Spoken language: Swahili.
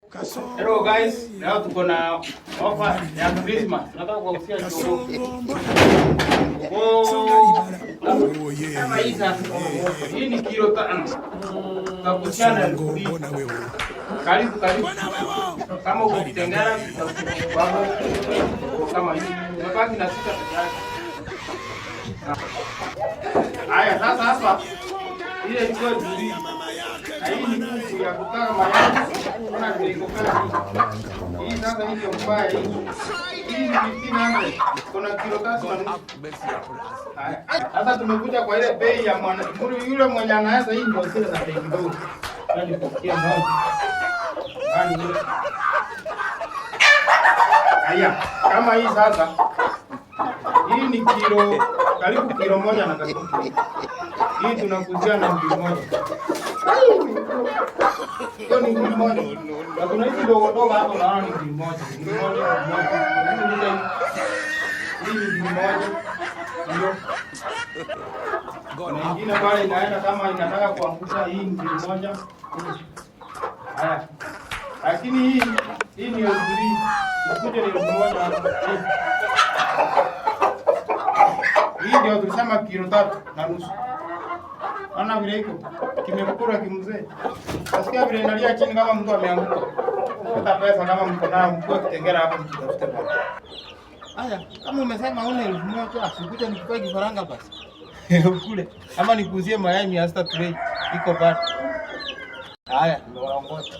Hello guys, leo tuko na offer ya Christmas. Nataka kuhusia jogoo. Kama hizi hii ni kilo 5. Takushana na wewe. Karibu. Kama uko Kitengela tutakupa kama hivi. Mabaki na sita tayari. Haya sasa hapa ile ilikuwa nzuri. Hii ni kuku ya kutaka mayai. Kuna vilingo kali. Hii sasa hii ndio mbaya hii. Hii ni 1500. Kuna kilo 3 na sasa tumekuja kwa ile bei ya yule mwenye anaanza hii ndio sile za bei kidogo. Yaani kufikia moja. Yaani ile. Haya, kama hii sasa hii ni kilo karibu kilo 1 na karibu. Hii tunakuzia na kilo 1. Hiyo ni kilo 1. Na kuna hizi ndogo hapo naona ni kilo 1. Hii ni kilo 1. Ndio. Kuna ingine pale inaenda kama inataka kuangusha hii ni kilo 1. Haya. Lakini hii ni nzuri. Ikuje ni kilo 1 hapa. Hii ndio tulisema kilo 3.5. Ana vile iko kimekula kimzee. Nasikia vile inalia chini kama mtu ameanguka. Hata pesa kama mko nayo mko Kitengela hapo mtafute bwana. Haya, kama umesema una 1000 asikuja nikupe kifaranga basi. Ukule. Ama nikuuzie mayai 600 tray. Iko bado. Haya, ndio waongoza.